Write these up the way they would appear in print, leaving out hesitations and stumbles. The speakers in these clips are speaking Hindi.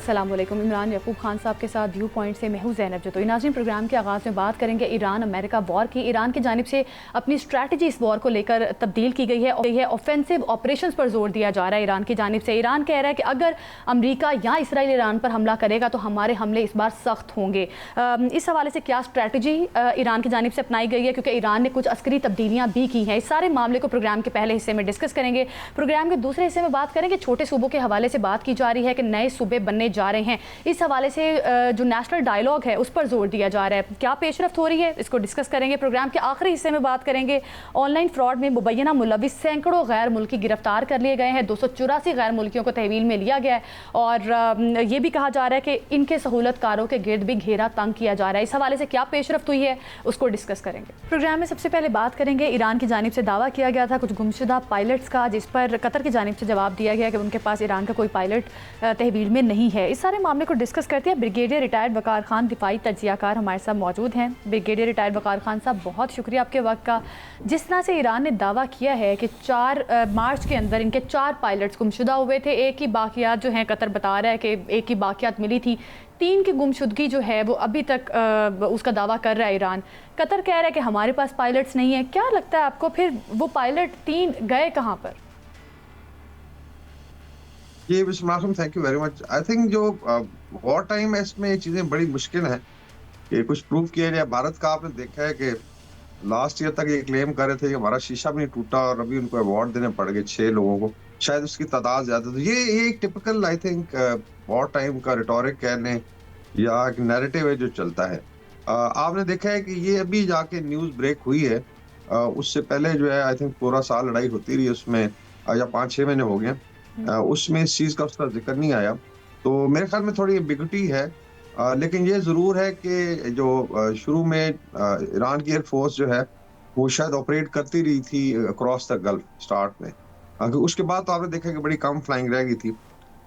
अस्सलाम वालेकुम। इमरान याकूब खान साहब के साथ व्यू पॉइंट से मैं हूं ज़ैनब जतोई। नाज़रीन, प्रोग्राम के आगाज़ में बात करेंगे ईरान अमेरिका वॉर की। ईरान की जानिब से अपनी स्ट्रैटेजी इस वॉर को लेकर तब्दील की गई है। ऑफेंसिव ऑपरेशंस पर जोर दिया जा रहा है ईरान की जानिब से। ईरान कह रहा है कि अगर अमेरिका या इसराइल ईरान पर हमला करेगा तो हमारे हमले इस बार सख्त होंगे। इस हवाले से क्या स्ट्रैटेजी ईरान की जानिब से अपनाई गई है, क्योंकि ईरान ने कुछ अस्करी तब्दीलियाँ भी की हैं। इस सारे मामले को प्रोग्राम के पहले हिस्से में डिस्कस करेंगे। प्रोग्राम के दूसरे हिस्से में बात करेंगे छोटे सूबों के हवाले से बात की जा रही है कि नए सूबे बनने जा रहे हैं। इस हवाले से जो नेशनल डायलॉग है उस पर जोर दिया जा रहा है। क्या पेशरफ्त हो रही है, इसको डिस्कस करेंगे। प्रोग्राम के आखिरी हिस्से में बात करेंगे ऑनलाइन फ्रॉड में मुबैना मुलविस सैकड़ों गैर मुल्की गिरफ्तार कर लिए गए हैं। 284 गैर मुल्कियों को तहवील में लिया गया है और ये भी कहा जा रहा है कि इनके सहूलतकारों के गिर्द भी घेरा तंग किया जा रहा है। इस हवाले से क्या पेशरफ्त हुई है उसको डिस्कस करेंगे। प्रोग्राम में सबसे पहले बात करेंगे ईरान की जानिब से दावा किया गया था कुछ गुमशुदा पायलट्स का, जिस पर कतर की जानिब से जवाब दिया गया कि उनके पास ईरान का कोई पायलट तहवील में नहीं है। इस सारे मामले को डिस्कस करते हैं। ब्रिगेडियर रिटायर्ड वकार खान दिफाई तज्जियाकार हमारे साथ मौजूद हैं। ब्रिगेडियर रिटायर्ड वकार खान साहब, बहुत शुक्रिया आपके वक्त का। जिस तरह से ईरान ने दावा किया है कि 4 मार्च के अंदर इनके 4 पायलट्स गुमशुदा हुए थे, एक ही बाकियात जो हैं कतर बता रहा है कि एक ही बाकियात मिली थी, 3 की गुमशुदगी जो है वो अभी तक उसका दावा कर रहा है ईरान। कतर कह रहा है कि हमारे पास पायलट्स नहीं है। क्या लगता है आपको, फिर वो पायलट 3 गए कहाँ पर? जी, बिस्मिल्लाह, thank you very much. I think जो वॉर टाइम है इसमें ये चीज़ें बड़ी मुश्किल हैं कि कुछ प्रूव किया जाए। भारत का आपने देखा है कि लास्ट ईयर तक ये क्लेम कर रहे थे कि हमारा शीशा भी नहीं टूटा और अभी उनको अवार्ड देने पड़ गए 6 लोगों को, शायद उसकी तादाद ज़्यादा। तो ये एक typical I think war time का रिटोरिक कह लें या एक नैरेटिव है जो चलता है। आपने देखा है कि ये अभी जाके न्यूज़ ब्रेक हुई है। उससे पहले जो है आई थिंक पूरा साल लड़ाई होती रही उसमें, या 5-6 महीने हो गए। उसमें इस चीज़ का उसका ज़िक्र नहीं आया। तो मेरे ख़्याल में थोड़ी एम्बिग्युइटी है। लेकिन ये ज़रूर है कि जो शुरू में ईरान की एयर फ़ोर्स जो है, वो शायद ऑपरेट करती रही थी अक्रॉस द गल्फ स्टार्ट में। उसके बाद तो आपने देखा कि बड़ी कम फ्लाइंग रह गई थी।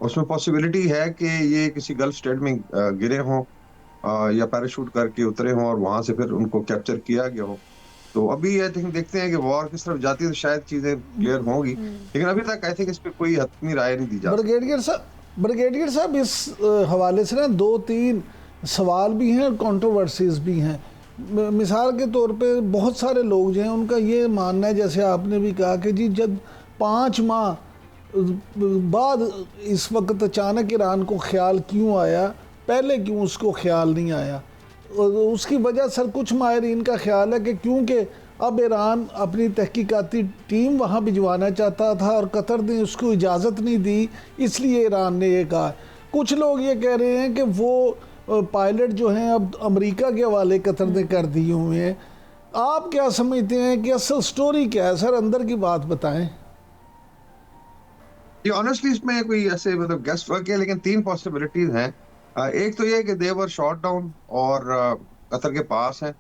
उसमें पॉसिबिलिटी है कि ये किसी गल्फ स्टेट में गिरे हों, या पैराशूट करके उतरे हों और वहाँ से फिर उनको कैप्चर किया गया हो। तो अभी आई थिंक देखते हैं कि वॉर किस तरफ जाती है तो शायद चीज़ें क्लियर होंगी। लेकिन अभी तक आई थिंक इस पे कोई हतमी राय नहीं दी जा सकती। ब्रिगेडियर साहब, इस हवाले से ना 2-3 सवाल भी हैं और कंट्रोवर्सीज भी हैं। मिसाल के तौर पे बहुत सारे लोग जो हैं उनका ये मानना है, जैसे आपने भी कहा कि जी जब 5 माह बाद इस वक्त अचानक ईरान को ख्याल क्यों आया, पहले क्यों उसको ख्याल नहीं आया। और उसकी वजह सर कुछ माहिरीन का ख्याल है कि क्योंकि अब ईरान अपनी तहकीकाती टीम वहाँ भिजवाना चाहता था और कतर ने उसको इजाज़त नहीं दी, इसलिए ईरान ने ये कहा। कुछ लोग ये कह रहे हैं कि वो पायलट जो हैं अब अमेरिका के हवाले कतर ने कर दिए हुए हैं। आप क्या समझते हैं कि असल स्टोरी क्या है सर, अंदर की बात बताएं। ये ऑनेस्टली इसमें कोई ऐसे मतलब गेस्ट वर्क है, लेकिन 3 पॉसिबिलिटीज हैं। एक तो ये है कि दे वर शॉट डाउन और कतर के पास है।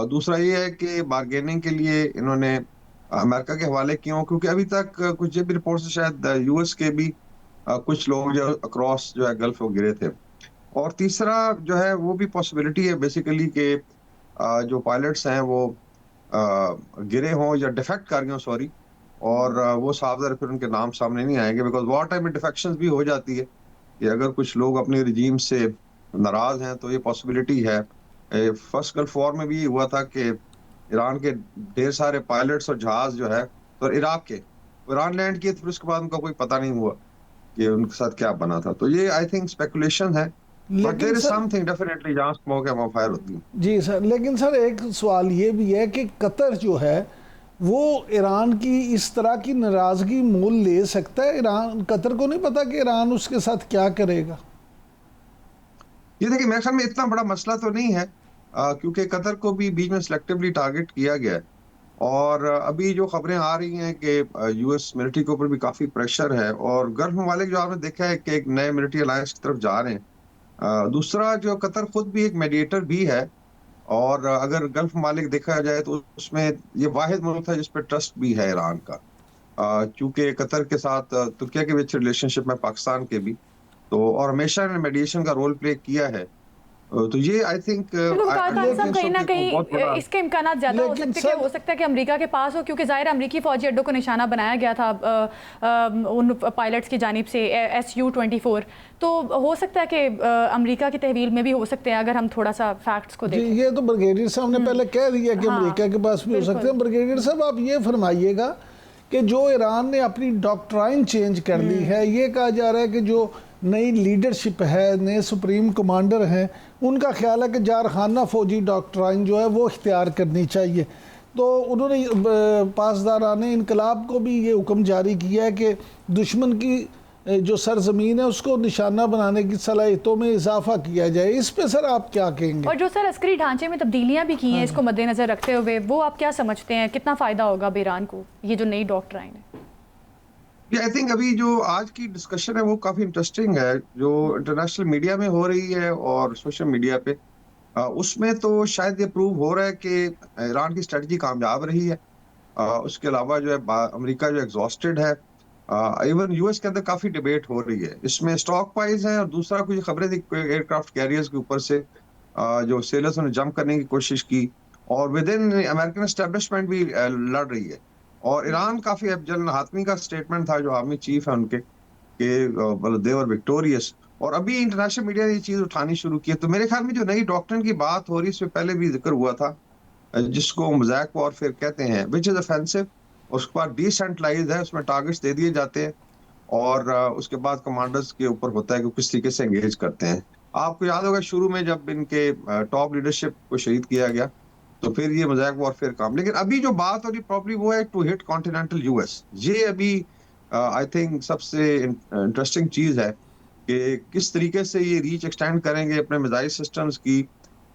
दूसरा ये है कि बार्गेनिंग के लिए इन्होंने अमेरिका के हवाले क्यों, क्योंकि अभी तक कुछ ये भी रिपोर्ट्स है शायद यूएस के भी कुछ लोग जो अक्रॉस जो है गल्फ वो गिरे थे। और तीसरा जो है वो भी पॉसिबिलिटी है बेसिकली कि जो पायलट्स हैं वो गिरे हों या डिफेक्ट कर गए हों, सॉरी। और वो साफ ज़रा फिर उनके नाम सामने नहीं आएंगे, बिकॉज वॉर टाइम में डिफेक्शंस भी हो जाती है कि अगर कुछ लोग अपने रिजीम से नाराज हैं तो ये पॉसिबिलिटी है। फर्स्ट गल्फ वॉर में भी हुआ था कि ईरान के ढेर सारे पायलट्स और जहाज जो है तो इराक के ईरान लैंड किए, फिर उसके बाद उनका कोई पता नहीं हुआ कि उनके साथ क्या बना था। तो ये आई थिंक स्पेकुलेशन है, बट देयर लेकिन इज सर समथिंग डेफिनेटली जहाँ स्मोक है वहाँ फायर होती है। जी सर, लेकिन सर एक सवाल ये भी है कि कतर जो है वो ईरान की इस तरह की नाराज़गी मोल ले सकता है। ईरान, कतर को नहीं पता कि ईरान उसके साथ क्या करेगा। ये देखिए मेरे ख्याल में इतना बड़ा मसला तो नहीं है, क्योंकि कतर को भी बीच में सिलेक्टिवली टारगेट किया गया है। और अभी जो खबरें आ रही हैं कि यूएस मिलिट्री के ऊपर भी काफी प्रेशर है और गल्फ ममालिक जो आपने देखा है कि एक नए मिलिट्री अलायंस की तरफ जा रहे हैं। दूसरा जो कतर खुद भी एक मेडिएटर भी है। और अगर गल्फ ममालिक देखा जाए तो उसमें ये वाहिद मुल्क है जिस पर ट्रस्ट भी है ईरान का, क्योंकि कतर के साथ तुर्किया के भी अच्छे रिलेशनशिप में, पाकिस्तान के भी। तो और हमेशा ने मेडिएशन का रोल प्ले किया है। तो ये आई थिंक खान साहब कहीं ना कहीं इसके इम्कानात ज्यादा हो सकते हैं, हो सकता है कि अमेरिका के पास हो, क्योंकि जाहिर अमेरिकी फौजी अड्डों को निशाना बनाया गया था उन पायलट्स की जानिब से SU-24, तो हो सकता है कि अमेरिका की तहवील में भी हो सकते हैं, अगर हम थोड़ा सा फैक्ट्स को देखें। ये तो ब्रिगेडियर साहब ने पहले कह दिया कि अमेरिका के पास भी हो सकते हैं। ब्रिगेडियर साहब आप ये फरमाइएगा कि जो ईरान ने अपनी डॉक्ट्राइन चेंज कर ली है, ये कहा जा रहा है कि जो नई लीडरशिप है, नए सुप्रीम कमांडर हैं, उनका ख्याल है कि जारखाना फौजी डॉक्ट्राइन जो है वो इख्तियार करनी चाहिए। तो उन्होंने पासदारान इनकलाब को भी ये हुक्म जारी किया है कि दुश्मन की जो सरजमीन है उसको निशाना बनाने की सलाहियतों में इजाफा किया जाए। इस पे सर आप क्या कहेंगे? और जो सर अस्करी ढांचे में तब्दीलियां भी की हैं इसको मद्देनजर रखते हुए, वो आप क्या समझते हैं, कितना फ़ायदा होगा ईरान को ये जो नई डॉक्ट्राइन है? आई थिंक अभी जो आज की डिस्कशन है वो काफी इंटरेस्टिंग है, जो इंटरनेशनल मीडिया में हो रही है और सोशल मीडिया पे। उसमें तो शायद ये प्रूव हो रहा है कि ईरान की स्ट्रेटजी कामयाब रही है। उसके अलावा जो है अमेरिका जो एग्जॉस्टेड है, इवन यूएस के अंदर काफी डिबेट हो रही है। इसमें स्टॉक प्राइस है और दूसरा कुछ खबरें थी एयरक्राफ्ट कैरियर्स के ऊपर से जो सेलर्स ने जंप करने की कोशिश की, और विद इन अमेरिकन एस्टेब्लिशमेंट भी लड़ रही है। और ईरान काफी, अब जनरल हातमी का स्टेटमेंट था जो आर्मी चीफ है उनके, कि मतलब दे वर विक्टोरियस, और अभी इंटरनेशनल मीडिया ने ये चीज उठानी शुरू की है। तो मेरे ख्याल में जो नई डॉक्ट्रिन की बात हो रही है, इससे पहले भी जिक्र हुआ था, जिसको मोज़ैक वॉरफेयर कहते हैं, विच इज ऑफेंसिव। उसके बाद डिसेंट्रलाइज्ड है, उसमें टारगेट्स दे दिए जाते हैं, और उसके बाद कमांडर्स के ऊपर होता है कि किस तरीके से एंगेज करते हैं। आपको याद होगा शुरू में जब इनके टॉप लीडरशिप को शहीद किया गया, तो फिर ये मोज़ैक वॉरफेयर काम। लेकिन अभी जो बात हो रही प्रॉब्ली वो है टू हिट कॉन्टिनेंटल यूएस। ये अभी आई थिंक सबसे इंटरेस्टिंग चीज है कि किस तरीके से ये रीच एक्सटेंड करेंगे अपने मिसाइल सिस्टम्स की,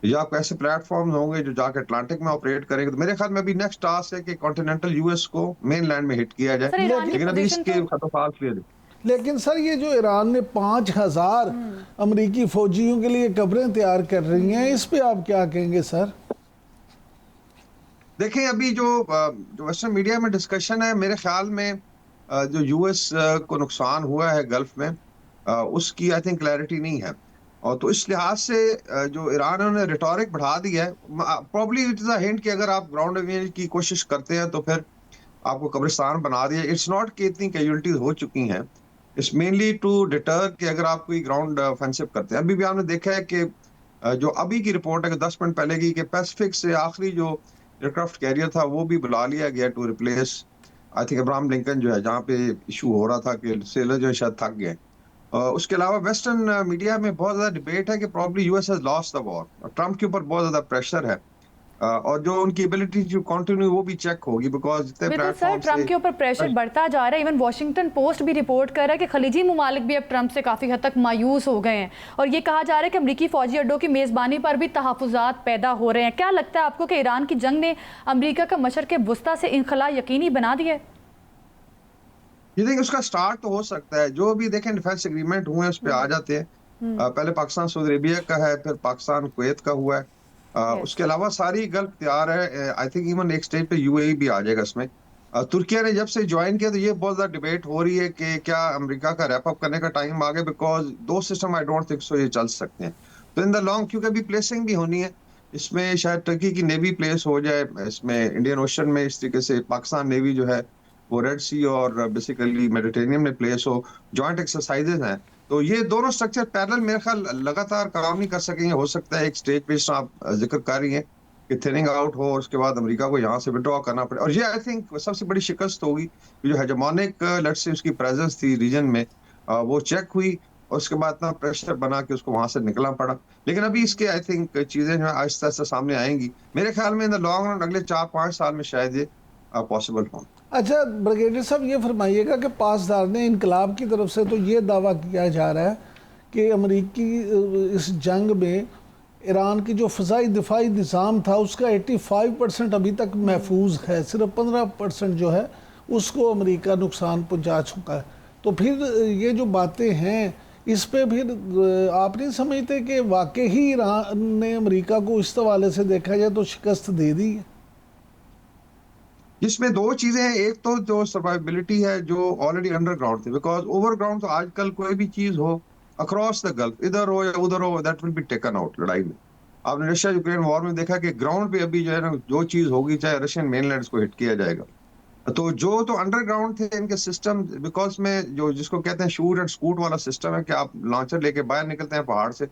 या कैसे प्लेटफॉर्म्स होंगे जो जाके अटलांटिक में ऑपरेट करेंगे। तो मेरे ख्याल में अभी नेक्स्ट टास्क है कि कॉन्टिनेंटल यूएस को मेन लैंड में हिट किया जाए, लेकिन अभी इसके खतरनाक क्लियर है। लेकिन सर ये जो ईरान ने 5000 अमेरिकी फौजियों के लिए कब्रें तैयार कर रही हैं, इस पे आप क्या कहेंगे सर? देखें, अभी जो वेस्टर्न मीडिया में डिस्कशन है, मेरे ख्याल में जो यूएस को नुकसान हुआ है गल्फ में, उसकी आई थिंक क्लैरिटी नहीं है। और तो इस लिहाज से जो ईरान ने रिटोरिक बढ़ा दिया है, probably it is a hint कि अगर आप ग्राउंड अवेंज की कोशिश करते हैं तो फिर आपको कब्रिस्तान बना दिया। इट्स नॉट कि इतनी कैजुअलिटीज हो चुकी हैं, इट्स मेनली टू डिटर कि अगर आप कोई ग्राउंड ऑफेंसिव करते हैं। अभी भी आपने देखा है कि जो अभी की रिपोर्ट है कि 10 मिनट पहले की, कि पैसिफिक से आखिरी जो एयरक्राफ्ट कैरियर था वो भी बुला लिया गया to replace I think Abraham Lincoln, जो है जहाँ पे इशू हो रहा था कि सेलर जो है शायद थक गए। उसके अलावा वेस्टर्न मीडिया में बहुत ज्यादा डिबेट है कि probably US has lost the war, Trump के ऊपर बहुत ज्यादा प्रेशर है, और जो उनकी एबिलिटी टू कंटिन्यू वो भी चेक होगी, बिकॉज सर ट्रम्प के ऊपर प्रेशर बढ़ता जा रहा है। इवन वॉशिंगटन पोस्ट भी रिपोर्ट कर रहा है कि खलीजी ममालिक भी अब ट्रम्प से काफ़ी हद तक मायूस हो गए हैं, और ये कहा जा रहा है कि अमरीकी फौजी अड्डों की मेज़बानी पर भी तहफ़्फ़ुज़ात पैदा हो रहे हैं। क्या लगता है आपको कि ईरान की जंग ने अमरीका का मशरक़ वुस्ता से इनखला यकीनी बना दिया है? ये देखिए, उसका स्टार्ट तो हो सकता है। जो भी देखें डिफेंस एग्रीमेंट हुए हैं उस पर आ जाते हैं। पहले पाकिस्तान सऊदी अरेबिया का है, फिर पाकिस्तान कुवैत का हुआ है। उसके अलावा सारी गल्फ तैयार है। आई थिंक इवन एक स्टेज पे यूएई भी आ जाएगा इसमें। तुर्किया ने जब से ज्वाइन किया तो ये बहुत ज्यादा डिबेट हो रही है कि क्या अमेरिका का रैप अप करने का टाइम आ गया, बिकॉज दो system I don't think so ये चल सकते हैं। तो इन द लॉन्ग, क्योंकि अभी प्लेसिंग भी होनी है इसमें, शायद टर्की की नेवी प्लेस हो जाए इसमें इंडियन ओशन में, इस तरीके से पाकिस्तान नेवी जो है वो रेड सी और बेसिकली मेडिटेरेनियन में प्लेस हो, जॉइंट एक्सरसाइजेज हैं। तो ये दोनों स्ट्रक्चर पैरेलल मेरे ख्याल लगातार काम नहीं कर सकेंगे। हो सकता है एक स्टेज पे आप जिक्र कर रही हैं कि थिनिंग आउट हो और उसके बाद अमेरिका को यहाँ से विड्रॉ करना पड़े, और ये आई थिंक सबसे बड़ी शिकस्त होगी। जो हेजेमोनिक लेट्स से उसकी प्रेजेंस थी रीजन में, वो चेक हुई और उसके बाद इतना प्रेशर बना के उसको वहां से निकलना पड़ा। लेकिन अभी इसके आई थिंक चीजें जो है आहिस्ता आहिस्ता सामने आएंगी। मेरे ख्याल में इन द लॉन्ग रन अगले 4-5 साल में शायद ये पॉसिबल हो। अच्छा ब्रिगेडियर साहब, ये फरमाइएगा कि पासदार ने इनकलाब की तरफ से तो ये दावा किया जा रहा है कि अमरीकी इस जंग में ईरान की जो फ़ज़ाई दिफाई निज़ाम था उसका 85% अभी तक महफूज है, सिर्फ 15% जो है उसको अमेरिका नुकसान पहुंचा चुका है। तो फिर ये जो बातें हैं इस पे फिर आप नहीं समझते कि वाकई ही ईरान ने अमेरिका को इस हवाले से देखा जाए तो शिकस्त दे दी है? इसमें दो चीजें हैं। एक तो जो सर्वाइवेबिलिटी है जो ऑलरेडी अंडरग्राउंड थी, बिकॉज ओवरग्राउंड तो आजकल कोई भी चीज हो अक्रॉस द गल्फ, इधर हो या उधर हो, that will be taken out लड़ाई में। आपने रशिया यूक्रेन वॉर में देखा कि ग्राउंड पे अभी जो है ना, जो चीज होगी चाहे रशियन मेनलैंड को हिट किया जाएगा। तो जो तो अंडरग्राउंड थे इनके सिस्टम, बिकॉज में जो जिसको कहते हैं शूट एंड स्कूट वाला सिस्टम है कि आप लॉन्चर लेके बाहर निकलते हैं पहाड़ से,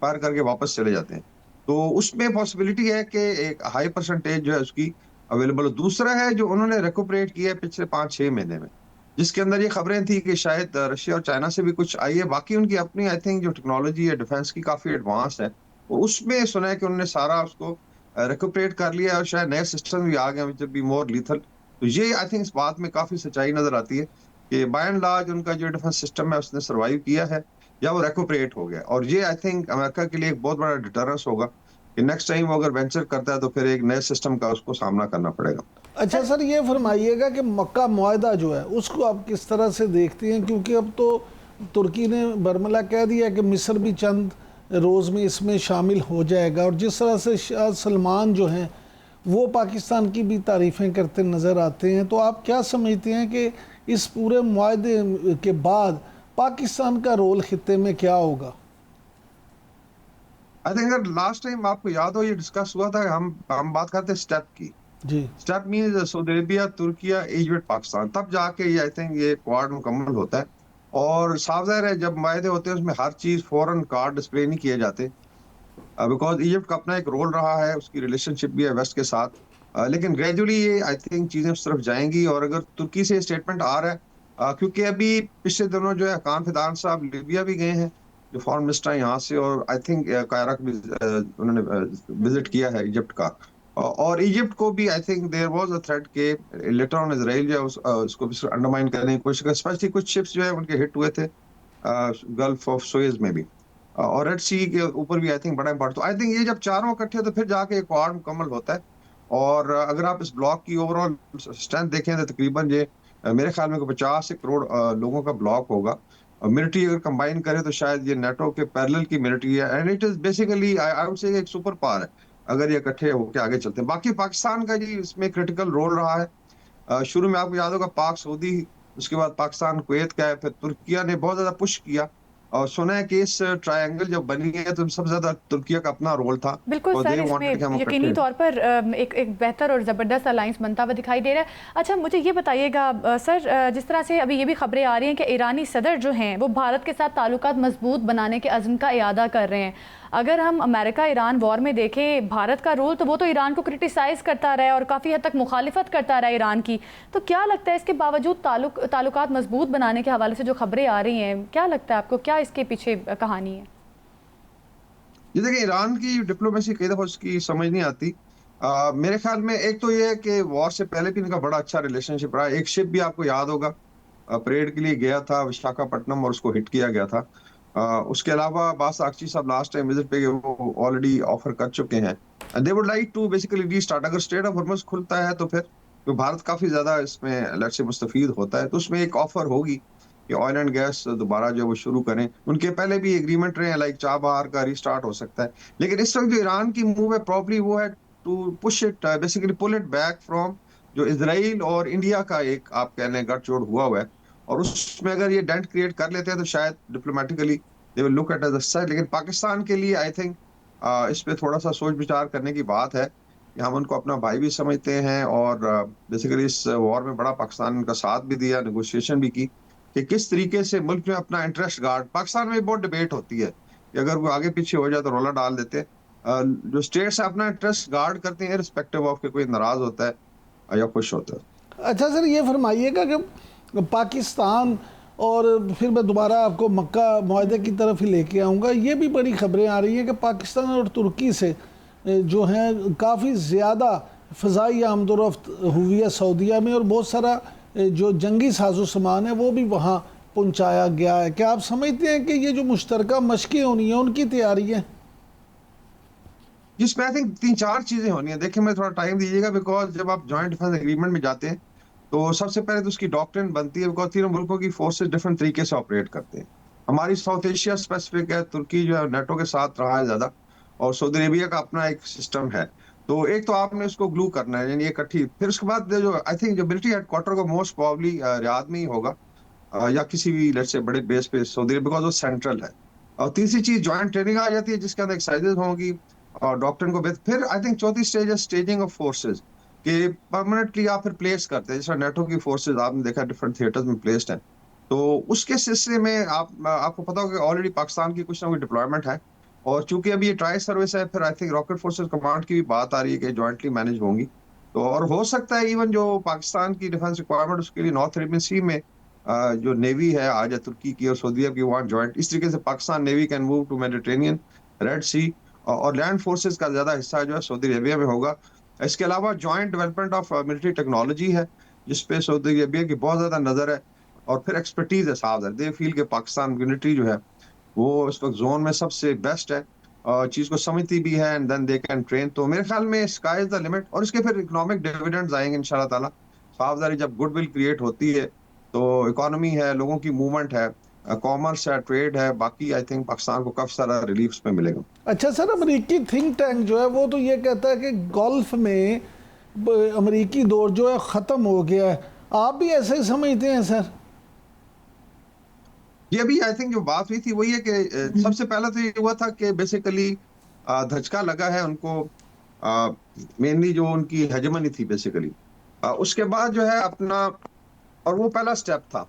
फायर करके वापस चले जाते हैं, तो उसमें पॉसिबिलिटी है कि एक हाई परसेंटेज जो है उसकी अवेलेबल हो। दूसरा है जो उन्होंने रिकूपरेट किया है पिछले 5-6 महीने में, जिसके अंदर ये खबरें थी कि शायद रशिया और चाइना से भी कुछ आई है। बाकी उनकी अपनी आई थिंक जो टेक्नोलॉजी है डिफेंस की काफी एडवांस है, तो उसमें सुना है कि उन्होंने सारा उसको रिकूपरेट कर लिया है और शायद नए सिस्टम भी आ गए which will be more lethal. तो ये आई थिंक इस बात में काफी सच्चाई नजर आती है कि बाय एंड लार्ज उनका जो डिफेंस सिस्टम है उसने सर्वाइव किया है या वो रेकुपरेट हो गया, और ये आई थिंक अमेरिका के लिए एक बहुत बड़ा डिटरेंस होगा कि नेक्स्ट टाइम वो अगर वेंचर करता है तो फिर एक नए सिस्टम का उसको सामना करना पड़ेगा। अच्छा सर, ये फरमाइएगा कि मक्का मुआहदा जो है उसको आप किस तरह से देखते हैं, क्योंकि अब तो तुर्की ने बरमला कह दिया कि मिस्र भी चंद रोज़ में इसमें शामिल हो जाएगा, और जिस तरह से शाह सलमान जो हैं वो पाकिस्तान की भी तारीफ़ें करते नज़र आते हैं, तो आप क्या समझते हैं कि इस पूरे मुआहदे के बाद पाकिस्तान का रोल खित्ते में क्या होगा? आई थिंक अगर लास्ट टाइम आपको याद हो ये डिस्कस हुआ था, हम बात करते हैं स्टेप की। जी, step means Saudi Arabia, Turkiye, Egypt, Pakistan, तब जाके ये आई थिंक ये क्वाड मुकम्मल होता है। और साफ ज़ाहिर है जब मायदे होते हैं उसमें हर चीज़ फौरन कार्ड डिस्प्ले नहीं किए जाते, बिकॉज इजिप्ट का अपना एक रोल रहा है, उसकी रिलेशनशिप भी है वेस्ट के साथ। लेकिन ग्रेजुअली ये आई थिंक चीज़ें उस तरफ जाएंगी। और अगर तुर्की से स्टेटमेंट आ रहा है, क्योंकि अभी पिछले दिनों जो है हकान फिदान साहब लीबिया भी गए हैं, जो फॉरेन मिनिस्टर है यहाँ से, और आई थिंक कायरा भी उन्होंने विजिट किया है इजिप्ट का। और इजिप्ट को भी I think there was a threat के लेटर ऑन इजराइल जो है उसको भी अंडरमाइन करने की कोशिश कर, स्पेशली कुछ शिप्स जो है उनके हिट हुए थे गल्फ ऑफ सुएज में भी, और रेड सी के ऊपर भी आई थिंक बड़ा इम्पोर्टेंट। तो आई थिंक ये जब चारों इकट्ठे तो फिर जाके एक क्वाड मुकम्मल होता है। और अगर आप इस ब्लॉक की ओवरऑल स्ट्रेंथ देखें तो तकरीबन ये मेरे ख्याल में 50 करोड़ लोगों का ब्लॉक होगा। मिलिट्री अगर कंबाइन करे तो शायद ये नेटो के पैरेलल की मिलिट्री है, and it is basically I would say एक सुपर पावर है अगर ये इकट्ठे होकर आगे चलते हैं। बाकी पाकिस्तान का जी इसमें क्रिटिकल रोल रहा है। शुरू में आपको याद होगा पाक सऊदी, उसके बाद पाकिस्तान कुवैत का है, फिर तुर्किया ने बहुत ज्यादा पुश किया, और सुना है कि इस ट्रायंगल जब बनी है तो सबसे ज्यादा तुर्किया का अपना रोल था। बिल्कुल और सर, they wanted कि हम इसमें यकीनी इकट्ठे तौर पर एक बेहतर और ज़बरदस्त अलायंस बनता हुआ दिखाई दे रहा है। अच्छा, मुझे ये बताइएगा सर, जिस तरह से अभी ये भी खबरें आ रही हैं कि ईरानी सदर जो हैं वो भारत के साथ ताल्लुकात मजबूत बनाने के अज़्म का इरादा कर रहे हैं। अगर हम अमेरिका ईरान वॉर में देखें, भारत का रोल तो वो तो ईरान को क्रिटिसाइज़ करता रहा है और काफ़ी हद तक मुखालिफत करता रहा है ईरान की, तो क्या लगता है इसके बावजूद ताल्लुकात मजबूत बनाने के हवाले से जो खबरें आ रही हैं, क्या लगता है आपको, क्या इसके पीछे कहानी है? ये देखिए ईरान की डिप्लोमेसी कई दफा उसकी समझ नहीं आती। मेरे ख्याल में एक तो ये है कि वॉर से पहले भी इनका बड़ा अच्छा रिलेशनशिप रहा। एक शिप भी आपको याद होगा परेड के लिए गया था विशाखापट्टनम और उसको हिट किया गया था। उसके अलावा बास आकची साहब लास्ट टाइम विजिट पे गए, वो ऑलरेडी ऑफर कर चुके हैं and they would like to basically restart. अगर स्ट्रेट ऑफ हॉर्मज़ खुलता है तो फिर तो भारत काफी ज्यादा इसमें लेट्स से मुस्तफीद होता है, तो उसमें एक ऑफर होगी कि ऑयल एंड गैस दोबारा जो वो शुरू करें। उनके पहले भी एग्रीमेंट रहे हैं, लाइक चाबहार का रीस्टार्ट हो सकता है। लेकिन इस वक्त जो ईरान की मूव है प्रॉब्ली वो है to push it basically pull it back from जो इजराइल और इंडिया का एक आप कह लें गठजोड़ हुआ है, और उसमें अगर ये डेंट क्रिएट कर लेते हैं तो शायद diplomatically they will look at as a side. लेकिन पाकिस्तान के लिए आई थिंक इस पे थोड़ा सा सोच विचार करने की बात है कि हम उनको अपना भाई भी समझते हैं, और बेसिकली इस वॉर में बड़ा पाकिस्तान का साथ भी दिया, नेगोशिएशन भी की कि किस तरीके से मुल्क में अपना इंटरेस्ट गार्ड। पाकिस्तान में बहुत डिबेट होती है कि अगर वो आगे पीछे हो जाए तो रोला डाल देते हैं। जो स्टेट्स अपना इंटरेस्ट गार्ड करते हैं रिस्पेक्टिव ऑफ के कोई नाराज होता है या खुश होता है। अच्छा सर, ये फरमाइएगा कि पाकिस्तान, और फिर मैं दोबारा आपको मक्का मुआहदे की तरफ ही लेके आऊँगा, ये भी बड़ी खबरें आ रही हैं कि पाकिस्तान और तुर्की से जो हैं काफ़ी ज़्यादा फ़ज़ाई आमदोरफ्त हुई है सऊदीया में, और बहुत सारा जो जंगी साजो सामान है वो भी वहाँ पहुँचाया गया है। क्या आप समझते हैं कि ये जो मुश्तरका मशक़ें होनी है उनकी तैयारी है? जिसमें आई थिंक 3-4 चीजें होनी है। देखिए मैं थोड़ा टाइम दीजिएगा, बिकॉज जब आप जॉइंट डिफेंस एग्रीमेंट में जाते हैं तो सबसे पहले तो उसकी डॉक्ट्रिन बनती है, बिकॉज तीनों मुल्कों की फोर्सेस डिफरेंट तरीके से ऑपरेट करते हैं। हमारी साउथ एशिया स्पेसिफिक है, तुर्की जो है नेटो के साथ रहा है ज्यादा, और सऊदी अरेबिया का अपना एक सिस्टम है। तो एक तो आपने उसको ग्लू करना है, यानी इकट्ठी। फिर उसके बाद जो आई थिंक जो मिलिट्री हेडक्वार्टर को मोस्ट प्रोबेबली रियाद में ही होगा, या किसी भी लेट्स से बड़े बेस पे सऊदी, बिकॉज वो सेंट्रल है। और तीसरी चीज ज्वाइंट ट्रेनिंग आ जाती है जिसके अंदर एक्सरसाइजेज होंगी और डॉक्टर को फिर आई थिंक चौथी स्टेज है स्टेजिंग ऑफ फोर्सेज कि परमानेंटली आप फिर प्लेस करते हैं, जैसे नेटो की फोर्सेज आपने देखा डिफरेंट थिएटर्स में प्लेस्ड हैं। तो उसके सिलसिले में आपको पता होगा कि ऑलरेडी पाकिस्तान की कुछ ना कुछ डिप्लॉयमेंट है, और चूंकि अभी ये ट्राई सर्विस है, फिर I think rocket forces command की भी बात आ रही है कि ज्वाइंटली मैनेज होंगी। तो और हो सकता है इवन जो पाकिस्तान की डिफेंस रिक्वायरमेंट उसके लिए नॉर्थ अरेबियन सी में जो नेवी है आज है तुर्की की और सऊदी अरब की, वहाँ ज्वाइंट इस तरीके से Pakistan navy can move to Mediterranean, red sea, और लैंड फोर्सेज का ज्यादा हिस्सा जो है सऊदी अरेबिया में होगा। इसके अलावा joint development of military technology है जिसपे सऊदी अरबिया की बहुत ज्यादा नजर है, और फिर एक्सपर्टीज है साफ है, दे फील के पाकिस्तान मिलिट्री जो है वो इस वक्त जोन में सबसे बेस्ट है, चीज को समझती भी है, and then they can train. तो मेरे ख्याल में स्काई इज द लिमिट, और इसके फिर इकोनॉमिक डिविडेंड्स आएंगे इंशाल्लाह ताला। साफ जब गुडविल क्रिएट होती है तो इकोनॉमी है, लोगों की मूवमेंट है, कॉमर्स है, ट्रेड है, बाकी आई थिंक पाकिस्तान को काफी सारा रिलीफ में मिलेगा। अच्छा सर, अमेरिकी थिंक टैंक जो है वो तो ये कहता है कि गल्फ में अमेरिकी दौर जो है ख़त्म हो गया है, आप भी ऐसे ही समझते हैं सर? ये अभी आई थिंक जो बात हुई थी वही है कि सबसे पहले तो ये हुआ था कि बेसिकली धचका लगा है उनको, मेनली जो उनकी हेजेमनी थी बेसिकली, उसके बाद जो है अपना, और वो पहला स्टेप था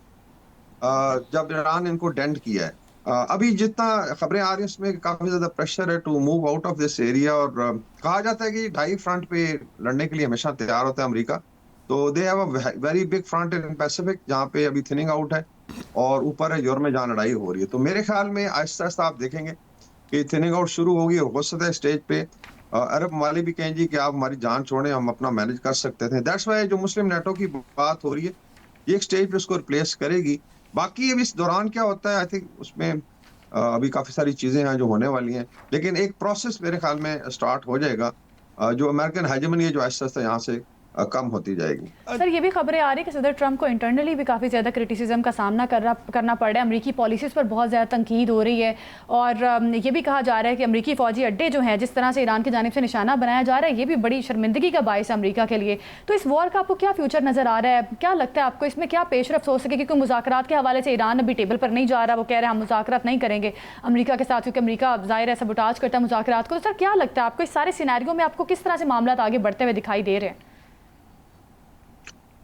जब ईरान ने इनको डेंट किया है। अभी जितना खबरें आ रही हैं उसमें काफी ज्यादा प्रेशर है to move out of this area, और कहा जाता है कि ढाई फ्रंट पे लड़ने के लिए हमेशा तैयार होता है अमेरिका। तो they have a very big front in Pacific जहाँ पे अभी थिनिंग आउट है, और ऊपर है यूरोप में जहाँ लड़ाई हो रही है। तो मेरे ख्याल में आहिस्ता आहिस्ता आप देखेंगे कि थिनिंग आउट शुरू होगी, और हो सकता है स्टेज पे अरब ममालिक भी कहें जी कि आप हमारी जान छोड़ें, हम अपना मैनेज कर सकते थे। दैट्स वाई जो मुस्लिम नेटो की बात हो रही है ये एक स्टेज पे उसको रिप्लेस करेगी। बाकी अब इस दौरान क्या होता है आई थिंक उसमें अभी काफी सारी चीजें हैं जो होने वाली हैं, लेकिन एक प्रोसेस मेरे ख्याल में स्टार्ट हो जाएगा, जो अमेरिकन हेजेमनी है जो आहिस्ता आहिस्ता यहाँ से कम होती जाएगी। सर ये भी खबरें आ रही है कि सदर ट्रंप को इंटरनली भी काफ़ी ज़्यादा क्रिटिसिज्म का सामना करना पड़ रहा है, अमरीकी पॉलिसीज़ पर बहुत ज़्यादा तनकीद हो रही है, और ये भी कहा जा रहा है कि अमरीकी फ़ौजी अड्डे जो हैं जिस तरह से ईरान की जानिब से निशाना बनाया जा रहा है, ये भी बड़ी शर्मिंदगी का बायस है अमरीका के लिए। तो इस वॉर का आपको क्या फ्यूचर नज़र आ रहा है, क्या लगता है आपको इसमें क्या पेशरफ्त हो सके? क्योंकि मुज़ाकरात के हवाले से ईरान अभी टेबल पर नहीं जा रहा, वो कह रहे हैं हम मुज़ाकरात नहीं करेंगे अमरीका के साथ, क्योंकि अमरीका ज़ाहिर है सबोटाज करता है मुज़ाकरात को। तो सर क्या लगता है आपको इस सारे सिनेरियो में आपको किस तरह से मामला आगे बढ़ते हुए दिखाई दे रहे हैं?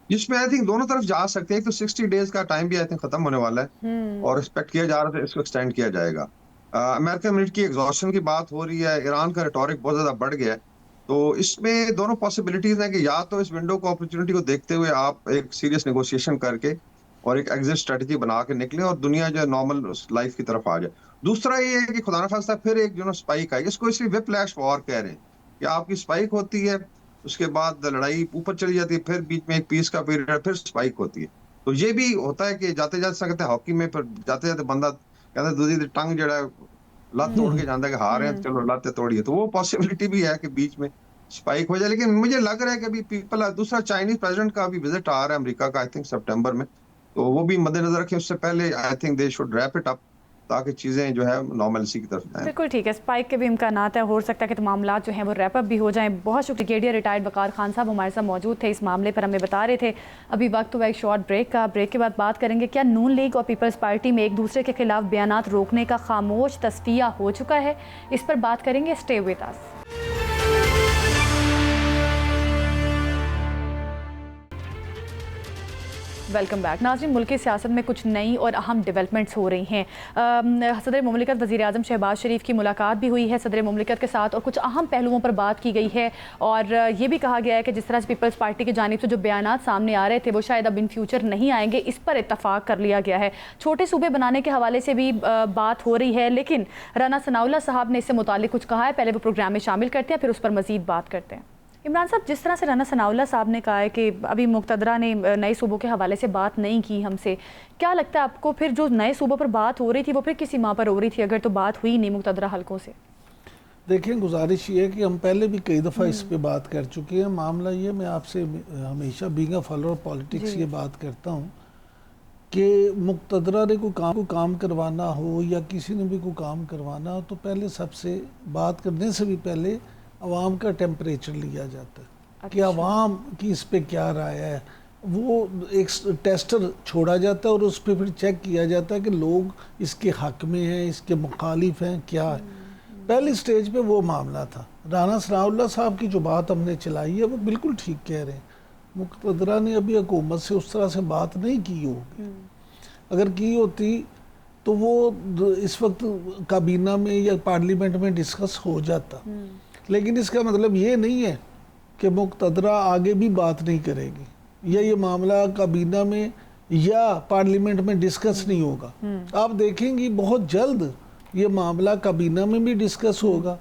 जिसमें आई थिंक दोनों तरफ जा सकते हैं। एक तो 60 डेज का टाइम भी आई थिंक खत्म होने वाला है, और एक्सपेक्ट किया जा रहा है इसको एक्सटेंड किया जाएगा। अमेरिकन मिलिट्री की एग्जॉस्शन की बात हो रही है, ईरान का रेटोरिक बहुत ज्यादा बढ़ गया है, तो इसमें दोनों पॉसिबिलिटीज हैं कि या तो इस विंडो को अपॉर्चुनिटी को देखते हुए आप एक सीरियस नेगोशिएशन करके और एक एग्जिट स्ट्रेटजी बना के निकले और दुनिया जो है नॉर्मल लाइफ की तरफ आ जाए। दूसरा ये है कि खुदा न खास्ता फिर एक जो स्पाइक आई, इसको इसलिए विप्लैश वॉर कह रहे हैं कि आपकी स्पाइक होती है, उसके बाद लड़ाई ऊपर चली जाती है, फिर बीच में एक पीस का पीरियड, फिर स्पाइक होती है। तो ये भी होता है कि जाते जाते सकते हैं हॉकी में, फिर जाते जाते बंदा कहता है दूसरी टंग जड़ा लत तोड़ के जानता है कि हार रहे हैं, चलो लत तोड़िए। तो वो पॉसिबिलिटी भी है कि बीच में स्पाइक हो जाए। लेकिन मुझे लग रहा है कि अभी पीपल, दूसरा चाइनीज प्रेसिडेंट का अभी विजिट आ रहा है अमेरिका का आई थिंक सितंबर में, तो वो भी मद्देनजर रखें। उससे पहले I think they should wrap it up ताकि चीज़ें जो है नॉर्मलसी की तरफ जाएं। बिल्कुल ठीक है, स्पाइक के भी इम्कानात है, हो सकता है कि तो मामला जो हैं वो रैप अप भी हो जाएं। बहुत शुक्रिया। ब्रिगेडियर रिटायर्ड वकार खान साहब हमारे साथ मौजूद थे, इस मामले पर हमें बता रहे थे। अभी वक्त हुआ एक शॉर्ट ब्रेक का, ब्रेक के बाद बात करेंगे क्या नून लीग और पीपल्स पार्टी में एक दूसरे के खिलाफ बयानात रोकने का खामोश तस्फिया हो चुका है, इस पर बात करेंगे। Stay with us. Welcome back. नाज़रीन, मुल्क की सियासत में कुछ नई और अहम डेवलपमेंट्स हो रही हैं। सदर मुमलिकत वज़ीर आज़म शहबाज शरीफ की मुलाकात भी हुई है सदर मुमलिकत के साथ, और कुछ अहम पहलुओं पर बात की गई है, और ये भी कहा गया है कि जिस तरह से पीपल्स पार्टी की जानिब से जो बयानात सामने आ रहे थे वो शायद अब इन फ्यूचर नहीं आएंगे, इस पर इत्तफाक कर लिया गया है। छोटे सूबे बनाने के हवाले से भी बात हो रही है, लेकिन राना सनाउल्लाह साहब ने इससे मुतालिक कुछ कहा है। पहले वो प्रोग्राम में शामिल करते हैं, फिर उस पर मज़ीद बात करते हैं। इमरान साहब, जिस तरह से राना सनाउल्लाह साहब ने कहा है कि अभी मुक़तदरा ने नए सूबों के हवाले से बात नहीं की हमसे, क्या लगता है आपको फिर जो नए सूबों पर बात हो रही थी वो फिर किसी माह पर हो रही थी, अगर तो बात हुई नहीं मुक़तदरा हलकों से? देखिए, गुजारिश ये है कि हम पहले भी कई दफ़ा इस पे बात कर चुके हैं। मामला ये, मैं आपसे हमेशा being a follower of politics ये बात करता हूँ कि मुक़तदरा ने कोई काम करवाना हो या किसी ने भी कोई काम करवाना हो, तो पहले सबसे बात करने से भी पहले अवाम का टेम्परेचर लिया जाता है। कि अवाम की इस पे क्या राय है, वो एक टेस्टर छोड़ा जाता है और उस पर फिर चेक किया जाता है कि लोग इसके हक में हैं, इसके मुखालिफ हैं, क्या है। पहली स्टेज पे वो मामला था। राना सनाउल्लाह साहब की जो बात हमने चलाई है वो बिल्कुल ठीक कह रहे हैं। मुक़तदरा ने अभी हुकूमत से उस तरह से बात नहीं की होगी। अगर की होती तो वो इस वक्त काबीना में या पार्लियामेंट में डिस्कस हो जाता। लेकिन इसका मतलब ये नहीं है कि मुक़तदरा आगे भी बात नहीं करेगी या ये मामला काबीना में या पार्लियामेंट में डिस्कस नहीं होगा। आप देखेंगी बहुत जल्द ये मामला काबीना में भी डिस्कस होगा,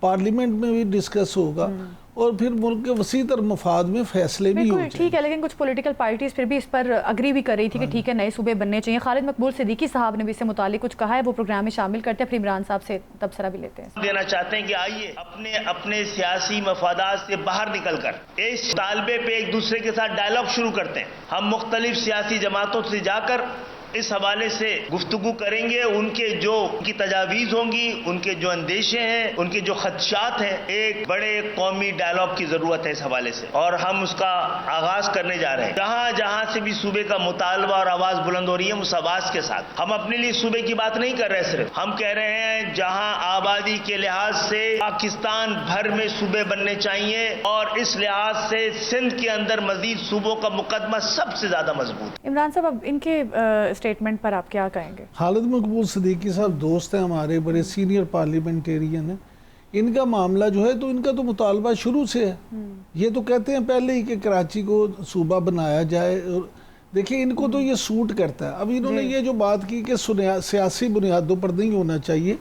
पार्लियामेंट में भी डिस्कस होगा और फिर मुल्क के वसी तर मफाद में फैसले भी हो जाएंगे। ठीक है, लेकिन कुछ पॉलिटिकल पार्टीज फिर भी इस पर अग्री भी कर रही थी कि ठीक है नए सूबे बनने चाहिए। खालिद मकबूल सिद्दीकी साहब ने भी इससे मुतालिक कुछ कहा है, वो प्रोग्राम में शामिल करते हैं। फिर इमरान साहब से तबसरा भी लेते हैं। देना चाहते हैं कि आइए अपने अपने सियासी मफादात से बाहर निकलकर इस तालबे पे एक दूसरे के साथ डायलॉग शुरू करते हैं। हम मुख्तलिफ सियासी जमातों से जाकर इस हवाले से गुफ्तगू करेंगे। उनके जो उनकी तजावीज़ होंगी, उनके जो अंदेशे हैं, उनके जो खदशात हैं, एक बड़े कौमी डायलॉग की ज़रूरत है इस हवाले से, और हम उसका आगाज़ करने जा रहे हैं। जहाँ जहाँ से भी सूबे का मुतालबा और आवाज़ बुलंद हो रही है उस आवाज़ के साथ। हम अपने लिए सूबे की बात नहीं कर रहे, सिर्फ हम कह रहे हैं जहाँ आबादी के लिहाज से पाकिस्तान भर में सूबे बनने चाहिए और इस लिहाज से सिंध के अंदर मजीद सूबों का मुकदमा सबसे ज़्यादा मजबूत है। इमरान साहब, अब इनके स्टेटमेंट पर आप क्या कहेंगे? खालिद मकबूल सिद्दीकी साहब दोस्त हैं हमारे, बड़े सीनियर पार्लियामेंटेरियन हैं। इनका मामला जो है तो इनका तो मुतालबा शुरू से है। ये तो कहते हैं पहले ही कि कराची को सूबा बनाया जाए। और देखिए इनको तो ये सूट करता है। अब इन्होंने ये जो बात की कि सियासी बुनियादों पर नहीं होना चाहिए,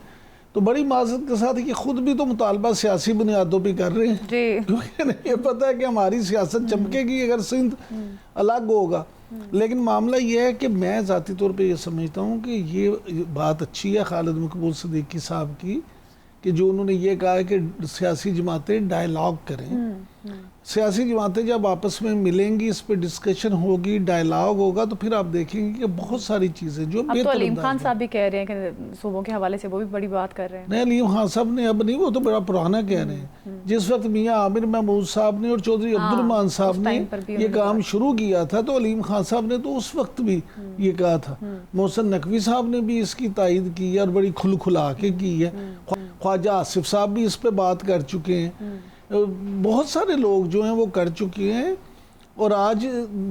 तो बड़ी माजरत के साथ कि खुद भी तो मुतालबा सियासी बुनियादों पर कर रहे हैं, क्योंकि इन्हें ये पता है कि हमारी सियासत चमकेगी अगर सिंध अलग होगा। लेकिन मामला ये है कि मैं ज़ाती तौर पे ये समझता हूँ कि ये बात अच्छी है खालिद मकबूल सिद्दीकी साहब की कि जो उन्होंने ये कहा है कि सियासी जमातें डायलॉग करें। सियासी जमातें जब आपस में मिलेंगी, इस पे डिस्कशन होगी, डायलॉग होगा, तो फिर आप देखेंगे कि बहुत सारी चीज़ें जो अब तो अलीम खान साहब भी कह रहे हैं कि सूबों के हवाले से वो भी बड़ी बात कर रहे हैं। नहीं, अलीम खान साहब ने अब नहीं, वो तो बड़ा पुराना कह रहे हैं। जिस वक्त मियाँ आमिर महमूद साहब ने और चौधरी अब्दुर्रहमान साहब ने ये काम शुरू किया था तो अलीम खान साहब ने तो उस वक्त भी ये कहा था। मोहसिन नकवी साहब ने भी इसकी तायद की है और बड़ी खुला के की है। ख्वाजा आसिफ साहब भी इस पे बात कर चुके हैं। बहुत सारे लोग जो हैं वो कर चुके हैं। और आज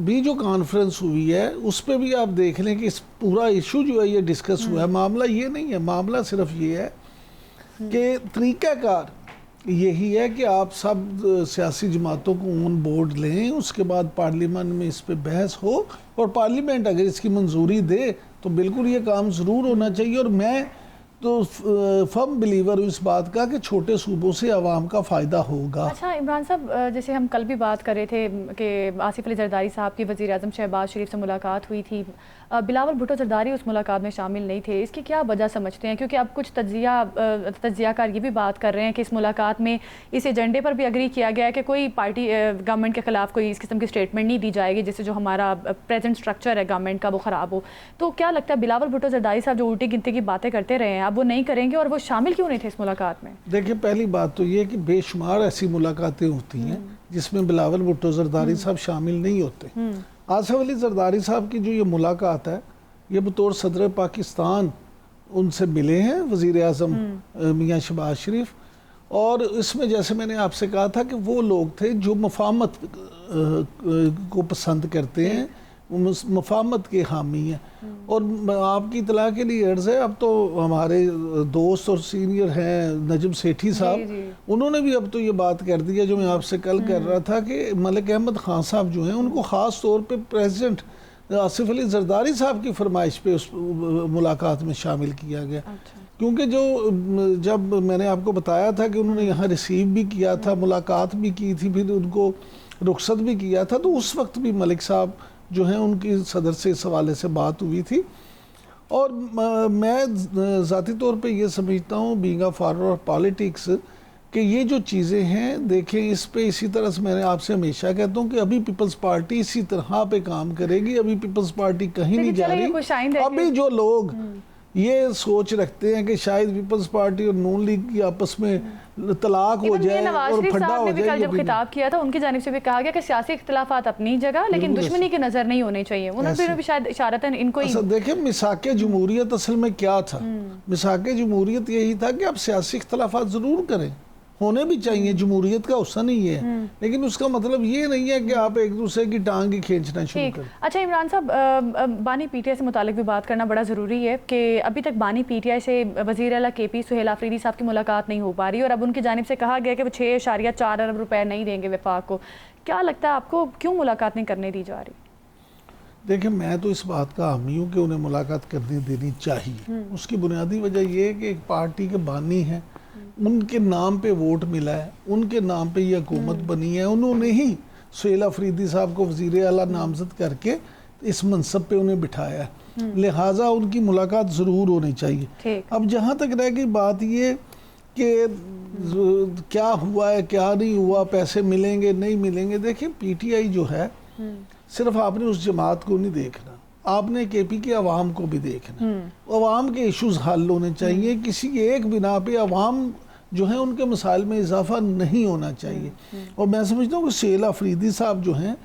भी जो कॉन्फ्रेंस हुई है उस पे भी आप देख लें कि इस पूरा इशू जो है ये डिस्कस हुआ है। मामला ये नहीं है, मामला सिर्फ ये है कि तरीक़ाकार यही है कि आप सब सियासी जमातों को ऑन बोर्ड लें, उसके बाद पार्लियामेंट में इस पे बहस हो और पार्लियामेंट अगर इसकी मंजूरी दे तो बिल्कुल ये काम ज़रूर होना चाहिए। और मैं तो फर्म बिलीवर हूँ इस बात का कि छोटे सूबों से आवाम का फ़ायदा होगा। अच्छा इमरान साहब, जैसे हम कल भी बात कर रहे थे कि आसिफ अली जरदारी साहब की वज़ीर आज़म शहबाज शरीफ से मुलाकात हुई थी, बिलावल भुट्टो जरदारी उस मुलाकात में शामिल नहीं थे। इसकी क्या वजह समझते हैं? क्योंकि अब कुछ तज्जियाकार ये भी बात कर रहे हैं कि इस मुलाकात में इस एजेंडे पर भी अग्री किया गया है कि कोई पार्टी गवर्नमेंट के ख़िलाफ़ कोई इस किस्म की स्टेटमेंट नहीं दी जाएगी जिससे जो हमारा प्रेजेंट स्ट्रक्चर है गवर्नमेंट का वो ख़राब हो। तो क्या लगता है बिलावल भुट्टो जरदारी साहब जो उल्टी गिनती की बातें करते रहे हैं अब वो नहीं करेंगे और वो शामिल क्यों नहीं थे इस मुलाकात में? देखिए पहली बात तो ये कि बेशुमार ऐसी मुलाकातें होती हैं जिसमें बिलावल भुट्टो जरदारी साहब शामिल नहीं होते। आसिफ अली जरदारी साहब की जो ये मुलाकात है ये बतौर सदर पाकिस्तान उनसे मिले हैं वज़ीर आज़म मियाँ शहबाज शरीफ। और इसमें जैसे मैंने आपसे कहा था कि वो लोग थे जो मफाहमत को पसंद करते हैं, मफाहमत के हामी हैं। और आपकी इतला के लिए अर्ज़ है, अब तो हमारे दोस्त और सीनियर हैं नजम सेठी साहब, उन्होंने भी अब तो ये बात कर दी है जो मैं आपसे कल कर रहा था कि मलिक अहमद खान साहब जो हैं उनको ख़ास तौर पे प्रेसिडेंट आसिफ अली जरदारी साहब की फरमाइश पे उस मुलाकात में शामिल किया गया। अच्छा। क्योंकि जो जब मैंने आपको बताया था कि उन्होंने यहाँ रिसीव भी किया था, मुलाकात भी की थी, फिर उनको रुखसत भी किया था, तो उस वक्त भी मलिक साहब जो हैं उनकी सदर से इस हवाले से बात हुई थी। और मैं ज़ाती तौर पे ये समझता हूँ being a follower of politics कि ये जो चीज़ें हैं देखें इस पे इसी तरह से मैंने आपसे हमेशा कहता हूँ कि अभी पीपल्स पार्टी इसी तरह पे काम करेगी, अभी पीपल्स पार्टी कहीं नहीं जा रही। अभी जो लोग ये सोच रखते हैं कि शायद पीपल्स पार्टी और नून लीग की आपस में तलाक हो जाए और फड्डा हो जाए। कल जब खिताब किया था उनकी जानिब से भी कहा गया कि सियासी इख्तिलाफात अपनी जगह लेकिन दुश्मनी की नजर नहीं होनी चाहिए। उन्होंने भी शायद इशारतन इनको ही देखिए, मिसाक जमहूरियत असल में क्या था? मिसाक जमहूरियत यही था कि आप सियासी इख्तिलाफात जरूर करें, होने भी चाहिए, जमहूरियत का हिस्सा नहीं है, लेकिन उसका मतलब ये नहीं है कि आप एक दूसरे की टांग ही खींचना शुरू करें। अच्छा इमरान साहब, बानी पीटीआई से मुतालिक भी बात करना बड़ा ज़रूरी है कि अभी तक बानी पीटीआई से वज़ीर आला केपी सुहेल आफरीदी साहब की मुलाकात नहीं हो पा रही और अब उनकी जानिब से कहा गया कि वो 6.4 अरब रुपए नहीं देंगे वफाक को। क्या लगता है आपको, क्यों मुलाकात नहीं करने दी जा रही? देखिए, मैं तो इस बात का हामी हूँ कि उन्हें मुलाकात करने देनी चाहिए। उसकी बुनियादी वजह यह है कि एक पार्टी के बानी हैं, उनके नाम पे वोट मिला है, उनके नाम पे ये हुकूमत बनी है, उन्होंने ही सुहेल आफरीदी साहब को वज़ीर आला नामजद करके इस मनसब पे उन्हें बिठाया है, लिहाजा उनकी मुलाकात ज़रूर होनी चाहिए। अब जहाँ तक रह गई बात ये कि क्या हुआ है क्या नहीं हुआ, पैसे मिलेंगे नहीं मिलेंगे, देखिए पीटीआई जो है सिर्फ आपने उस जमात को नहीं देखना, आपने केपी के अवाम को भी देखना। अवाम के इश्यूज हल होने चाहिए, किसी एक बिना पे अवाम जो है उनके मसाइल में इजाफा नहीं होना चाहिए। और मैं समझता हूँ कि सुहेल आफरीदी साहब जो हैं,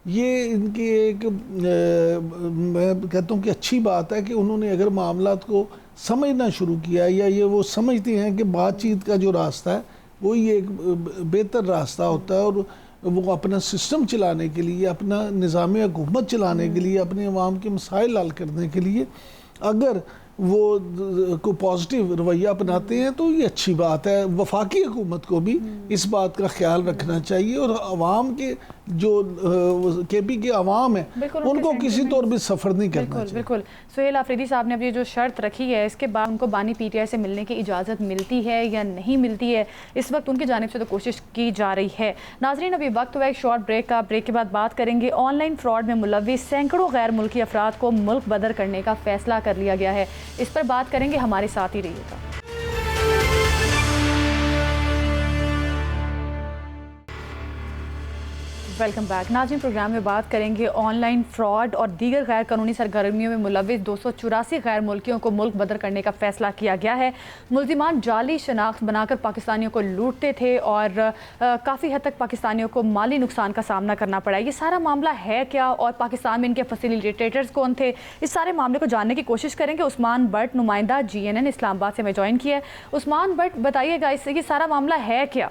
ये इनकी एक मैं कहता हूँ कि अच्छी बात है कि उन्होंने अगर मामलात को समझना शुरू किया, या ये वो समझते हैं कि बातचीत का जो रास्ता है वही एक बेहतर रास्ता होता है, और वो अपना सिस्टम चलाने के लिए, अपना निज़ाम हुकूमत चलाने के लिए, अपने अवाम के मसाइल हल करने के लिए अगर वो को पॉजिटिव रवैया अपनाते हैं तो ये अच्छी बात है। वफाकी हुकूमत को भी इस बात का ख्याल रखना चाहिए, और अवाम के जो केपी के अवाम है उनको किसी तौर भी सफ़र नहीं करना चाहिए। बिल्कुल। सुहेल आफरीदी साहब ने अब ये जो शर्त रखी है, इसके बाद उनको बानी पीटीआई से मिलने की इजाज़त मिलती है या नहीं मिलती है, इस वक्त उनकी जानिब से तो कोशिश की जा रही है। नाजरीन, अभी वक्त हुआ एक शॉर्ट ब्रेक का, ब्रेक के बाद बात करेंगे ऑनलाइन फ्रॉड में मुलव्विस सैकड़ों गैर मुल्की अफराद को मुल्क बदर करने का फैसला कर लिया गया है। इस पर बात करेंगे, हमारे साथ ही रहिएगा। Welcome back. नाज़रीन, प्रोग्राम में बात करेंगे ऑनलाइन फ्रॉड और दीगर गैर कानूनी सरगर्मियों में मुलव्विस 284 गैर मुल्कियों को मुल्क बदर करने का फैसला किया गया है। मुल्जिमान जाली शनाख्त बनाकर पाकिस्तानियों को लूटते थे और काफ़ी हद तक पाकिस्तानियों को माली नुकसान का सामना करना पड़ा। ये सारा मामला है क्या और पाकिस्तान में इनके फैसिलिटेटर्स कौन थे, इस सारे मामले को जानने की कोशिश करेंगे। उस्मान बट, नुमाइंदा GNN इस्लामाबाद से हमें ज्वाइन किया है। उस्मान बट, बताइएगा इससे ये सारा मामला है क्या?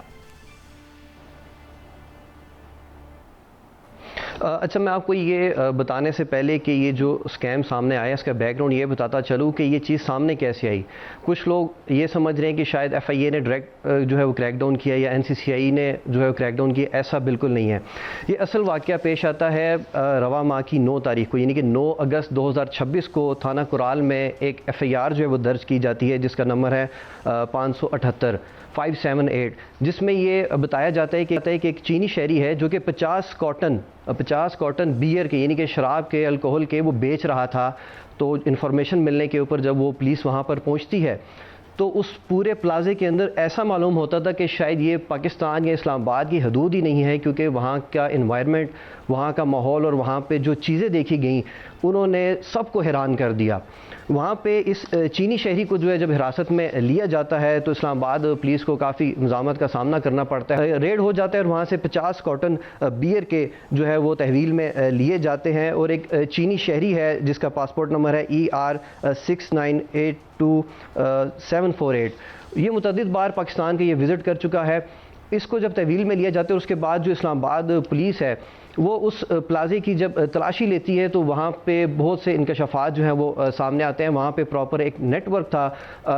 अच्छा, मैं आपको ये बताने से पहले कि ये जो स्कैम सामने आया इसका बैकग्राउंड ये बताता चलूँ कि ये चीज़ सामने कैसे आई। कुछ लोग ये समझ रहे हैं कि शायद FIA ने डायरेक्ट जो है वो क्रैकडाउन किया या NCCI ने जो है वो क्रैकडाउन किया, ऐसा बिल्कुल नहीं है। ये असल वाक़या पेश आता है रवा माह की 9 तारीख को, यानी कि 9 अगस्त 2026 को थाना कुराल में एक FIR जो है वो दर्ज की जाती है, जिसका नंबर है 578, जिसमें ये बताया जाता है कि एक चीनी शहरी है जो कि 50 कॉटन बियर के, यानी कि शराब के, अल्कोहल के वो बेच रहा था। तो इन्फॉर्मेशन मिलने के ऊपर जब वो पुलिस वहाँ पर पहुँचती है तो उस पूरे प्लाजे के अंदर ऐसा मालूम होता था कि शायद ये पाकिस्तान या इस्लामाबाद की हदूद ही नहीं है, क्योंकि वहाँ का इन्वायरमेंट, वहाँ का माहौल और वहाँ पे जो चीज़ें देखी गई उन्होंने सबको हैरान कर दिया। वहाँ पे इस चीनी शहरी को जो है जब हिरासत में लिया जाता है तो इस्लामाबाद पुलिस को काफ़ी मुज़ामत का सामना करना पड़ता है। रेड हो जाता है और वहाँ से 50 कॉटन बियर के जो है वो तहवील में लिए जाते हैं। और एक चीनी शहरी है जिसका पासपोर्ट नंबर है ER 6982748, ये मुतअद्दिद बार पाकिस्तान के ये विज़िट कर चुका है। इसको जब तहवील में लिया जाता है उसके बाद जो इस्लामाबाद पुलिस है वो उस प्लाजे की जब तलाशी लेती है तो वहाँ पे बहुत से इंकशाफात जो हैं वो सामने आते हैं। वहाँ पे प्रॉपर एक नेटवर्क था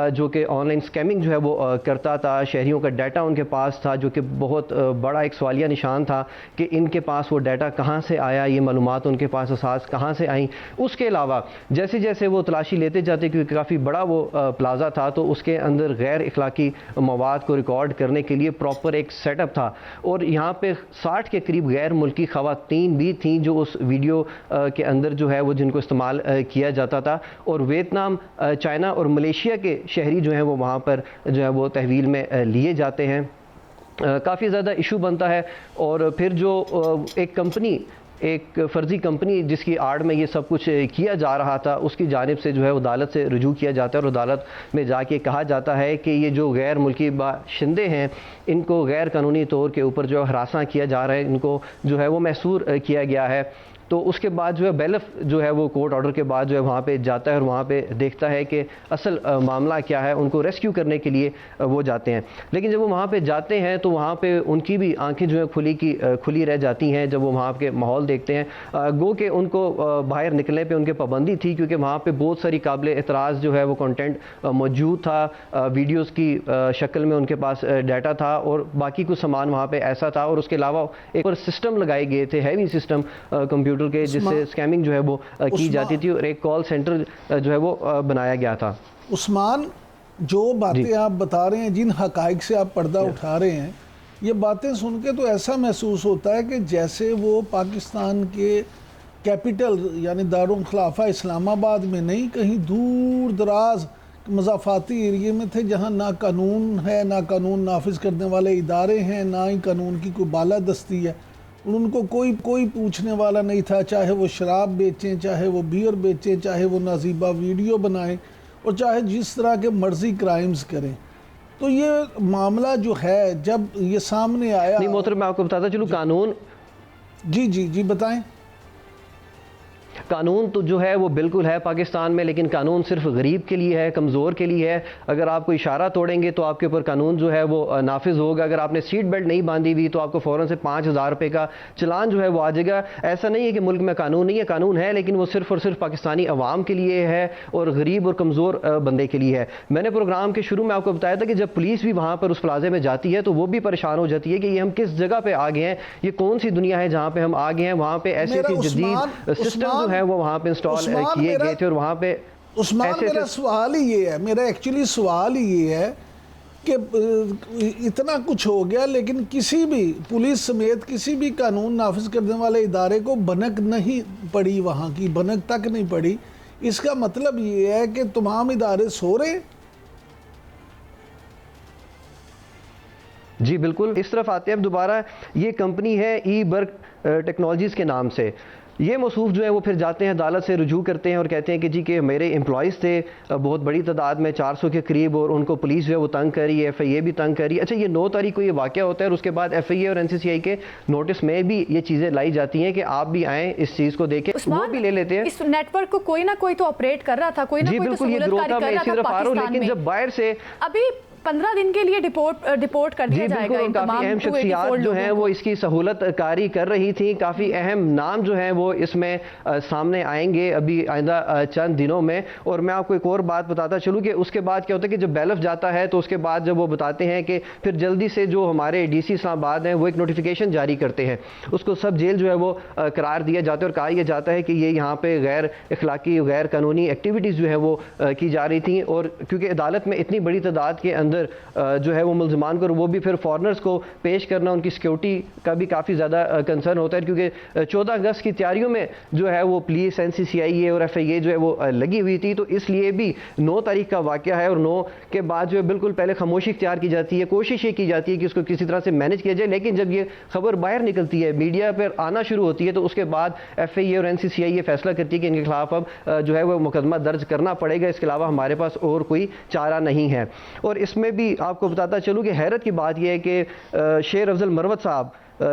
जो कि ऑनलाइन स्कैमिंग जो है वो करता था। शहरियों का डाटा उनके पास था जो कि बहुत बड़ा एक सवालिया निशान था कि इनके पास वो डाटा कहाँ से आया, ये मालूमात उनके पास असास कहाँ से आई। उसके अलावा जैसे जैसे वो तलाशी लेते जाते, क्योंकि काफ़ी बड़ा वो प्लाजा था, तो उसके अंदर गैर इखलाकी मवाद को रिकॉर्ड करने के लिए प्रॉपर एक सेटअप था। और यहाँ पे 60 के करीब गैर मुल्की खवातीन भी थी जो उस वीडियो के अंदर जो है वो जिनको इस्तेमाल किया जाता था। और वियतनाम, चाइना और मलेशिया के शहरी जो हैं वो वहाँ पर जो है वो तहवील में लिए जाते हैं। काफ़ी ज़्यादा इशू बनता है। और फिर जो एक कंपनी एक फ़र्ज़ी कंपनी जिसकी आड़ में ये सब कुछ किया जा रहा था, उसकी जानिब से जो है अदालत से रुजू किया जाता है और अदालत में जाके कहा जाता है कि ये जो गैर मुल्की बाशिंदे हैं इनको गैर कानूनी तौर के ऊपर जो हरासा किया जा रहा है, इनको जो है वो महसूर किया गया है। तो उसके बाद जो है बैलफ जो है वो कोर्ट ऑर्डर के बाद जो है वहाँ पे जाता है और वहाँ पे देखता है कि असल मामला क्या है, उनको रेस्क्यू करने के लिए वो जाते हैं। लेकिन जब वो वहाँ पे जाते हैं तो वहाँ पे उनकी भी आंखें जो है खुली रह जाती हैं जब वो वहाँ के माहौल देखते हैं। गो के उनको बाहर निकलने पे उनके पाबंदी थी क्योंकि वहाँ पे बहुत सारी काबिल एतराज़ जो है वो कंटेंट मौजूद था, वीडियोज़ की शक्ल में उनके पास डाटा था और बाकी कुछ सामान वहाँ पर ऐसा था। और उसके अलावा एक और सिस्टम लगाए गए थे, हैवी सिस्टम कंप्यूटर के, जिससे स्कैमिंग जो है वो की जाती थी और एक कॉल सेंटर जो है वो बनाया गया था। उस्मान, जो बातें आप बता रहे हैं, जिन हकाइक से आप पर्दा उठा रहे हैं, ये बातें सुन के तो ऐसा महसूस होता है कि जैसे वो पाकिस्तान के कैपिटल यानी दारुल खिलाफा इस्लामाबाद में नहीं, कहीं दूर दराज मज़ाफ़ाती एरिए में थे जहाँ ना कानून है, ना कानून नाफिज करने वाले इदारे हैं, ना ही कानून की कोई बालादस्ती है। उनको कोई पूछने वाला नहीं था, चाहे वो शराब बेचें, चाहे वो बियर बेचें, चाहे वो नाजीबा वीडियो बनाएं और चाहे जिस तरह के मर्जी क्राइम्स करें। तो ये मामला जो है जब ये सामने आया, नहीं मोहतरम, मैं आपको बताता चलूँ कानून, जी बताएं। कानून तो जो है वो बिल्कुल है पाकिस्तान में, लेकिन कानून सिर्फ गरीब के लिए है, कमज़ोर के लिए है। अगर आप कोई इशारा तोड़ेंगे तो आपके ऊपर कानून जो है वो नाफिज होगा। अगर आपने सीट बेल्ट नहीं बांधी हुई तो आपको फ़ौरन से 5,000 रुपये का चलान जो है वो आ जाएगा। ऐसा नहीं है कि मुल्क में कानून नहीं है, कानून है, लेकिन वो सिर्फ और सिर्फ पाकिस्तानी अवाम के लिए है और गरीब और कमज़ोर बंदे के लिए है। मैंने प्रोग्राम के शुरू में आपको बताया था कि जब पुलिस भी वहाँ पर उस प्लाजे में जाती है तो वो भी परेशान हो जाती है कि ये हम किस जगह पर आ गए हैं, ये कौन सी दुनिया है जहाँ पर हम आ गए हैं। वहाँ पर ऐसे जदीद सिस्टम जो है वो वहाँ पर इंस्टॉल किए गए थे और वहाँ पे उस्मान, मेरा सवाल ही ये है, मेरा एक्चुअली सवाल ही ये है कि इतना कुछ हो गया लेकिन किसी भी पुलिस समेत किसी भी कानून नाफिज करने वाले इदारे को भनक नहीं पड़ी, वहाँ की भनक तक नहीं पड़ी। इसका मतलब ये है कि तमाम इदारे सो रहे। जी बिल्कुल, इस तरफ आते हैं अब दोबारा। ये कंपनी है ईबर्क टेक्नोलॉजीज़ के नाम से। ये मौसूफ जो है वो फिर जाते हैं अदालत से रुजू करते हैं और कहते हैं कि जी कि मेरे एम्प्लॉइज़ थे बहुत बड़ी तादाद में, 400 के करीब, और उनको पुलिस जो है वो तंग करी, FIA भी तंग करी। अच्छा, ये 9 तारीख को ये वाक़या होता है और उसके बाद FIA और NCCI के नोटिस में भी ये चीज़ें लाई जाती हैं कि आप भी आएँ, इस चीज़ को देखें। वो भी ले लेते हैं। इस नेटवर्क को कोई ना कोई तो ऑपरेट कर रहा था, कोई ना कोई तो सहूलतकारी कर रहा था पाकिस्तान में। जब बाहर से अभी 15 दिन के लिए डिपोर्ट कर दिया जाएगा। काफ़ी अहम शख्सियात जो हैं वो इसकी सहूलत कारी कर रही थी। काफ़ी अहम नाम जो हैं वो इसमें सामने आएंगे अभी आइंदा चंद दिनों में। और मैं आपको एक और बात बताता चलूँ कि उसके बाद क्या होता है कि जब बैलफ जाता है तो उसके बाद जब वो बताते हैं कि फिर जल्दी से जो हमारे DC इस्लामाबाद हैं वो एक नोटिफिकेशन जारी करते हैं, उसको सब जेल जो है वो करार दिया जाता है और कहा यह जाता है कि ये यहाँ पे गैर अखलाकी गैर कानूनी एक्टिविटीज़ जो है वो की जा रही थी। और क्योंकि अदालत में इतनी बड़ी तादाद के अंदर जो है वो मुल्ज़मान को, वो भी फिर फॉरनर्स को पेश करना, उनकी सिक्योरिटी का भी काफ़ी ज़्यादा कंसर्न होता है क्योंकि 14 अगस्त की तैयारियों में जो है वो पुलिस NCCI और FIA जो है वो लगी हुई थी। तो इसलिए भी 9 तारीख का वाक़या है और 9 के बाद जो है बिल्कुल पहले खामोशी इख्तियार की जाती है, कोशिश ये की जाती है कि उसको किसी तरह से मैनेज किया जाए। लेकिन जब ये खबर बाहर निकलती है, मीडिया पर आना शुरू होती है, तो उसके बाद FIA और NCCI ये फैसला करती है कि इनके खिलाफ अब जो है वो मुकदमा दर्ज करना पड़ेगा, इसके अलावा हमारे पास और कोई चारा नहीं है। और इसमें भी आपको बताता चलूँ कि हैरत की बात यह है कि शेर अफजल मरवत साहब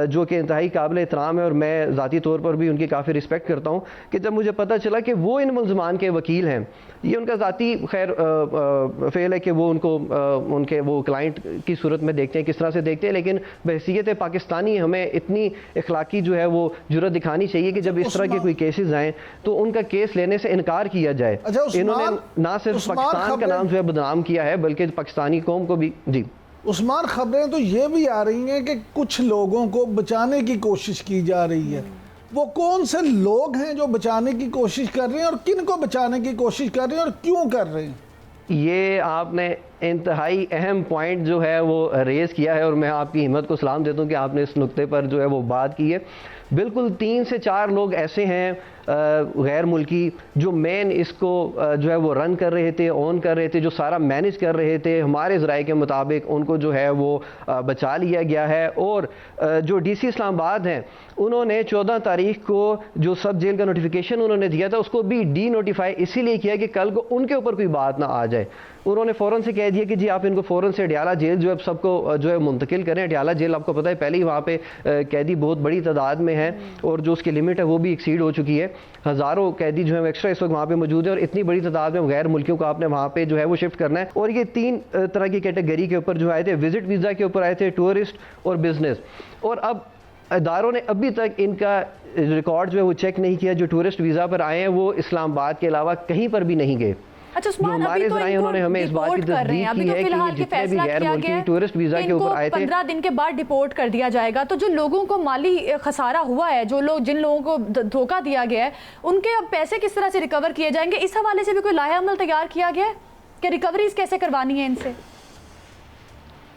जो कि इंतहाई काबिल एहतराम है और मैं ज़ाती तौर पर भी उनकी काफ़ी रिस्पेक्ट करता हूँ, कि जब मुझे पता चला कि वो इन मुल्ज़मान के वकील हैं, ये उनका ज़ाती खैर फ़ेल है कि वो उनको उनके वो क्लाइंट की सूरत में देखते हैं, किस तरह से देखते हैं, लेकिन बहसीयत पाकिस्तानी हमें इतनी अखलाकी जो है वो जुर्रत दिखानी चाहिए कि जब इस तरह के कोई केसेस आएँ तो उनका केस लेने से इनकार किया जाए। इन्होंने ना सिर्फ पाकिस्तान का नाम जो है बदनाम किया है बल्कि पाकिस्तानी कौम को भी। जी उस्मान, खबरें तो ये भी आ रही हैं कि कुछ लोगों को बचाने की कोशिश की जा रही है। वो कौन से लोग हैं जो बचाने की कोशिश कर रहे हैं और किन को बचाने की कोशिश कर रहे हैं और क्यों कर रहे हैं? ये आपने इंतहाई अहम पॉइंट जो है वो रेज़ किया है और मैं आपकी हिम्मत को सलाम देता हूँ कि आपने इस नुक्ते पर जो है वो बात की है। बिल्कुल 3 से 4 लोग ऐसे हैं गैर मुल्की जो मेन इसको जो है वो रन कर रहे थे, ऑन कर रहे थे, जो सारा मैनेज कर रहे थे। हमारे ज़राए के मुताबिक उनको जो है वो बचा लिया गया है और जो डीसी इस्लामाबाद हैं उन्होंने 14 तारीख को जो सब जेल का नोटिफिकेशन उन्होंने दिया था उसको भी डी नोटिफाई इसीलिए किया कि कल को उनके ऊपर कोई बात ना आ जाए। उन्होंने फ़ौरन से कह दिया कि जी आप इनको फ़ौरन से अडयाला जेल जो है सबको जो है मुंतकिल करें। अडयाला जेल आपको पता है पहले ही वहाँ पे कैदी बहुत बड़ी तादाद में है और जो उसकी लिमिट है वो भी एक्सीड हो चुकी है। हज़ारों कैदी जो है एक्स्ट्रा इस वक्त वहाँ पे मौजूद है और इतनी बड़ी तादाद में गैर मुल्कियों को आपने वहाँ पे जो है वो शिफ्ट करना है। और ये 3 तरह की कैटेगरी के ऊपर जो आए थे, विजिट वीज़ा के ऊपर आए थे, टूरिस्ट और बिजनेस। और अब इदारों ने अभी तक इनका रिकॉर्ड जो है वो चेक नहीं किया। जो टूरिस्ट वीज़ा पर आए हैं वो इस्लामाबाद के अलावा कहीं पर भी नहीं गए। अच्छा उस्मान, हमारे ज़राए उन्होंने हमें इस बात की तस्दीक की है कि ये जितने भी गैर मुल्की टूरिस्ट वीज़ा के ऊपर आए थे 15 दिन के बाद डिपोर्ट कर दिया जाएगा। तो जो लोगों को माली खसारा हुआ है, जिन लोगों को धोखा दिया गया है, उनके अब पैसे किस तरह से रिकवर किए जाएंगे? इस हवाले से भी कोई लाया अमल तैयार किया गया है कि रिकवरीज कैसे करवानी है इनसे?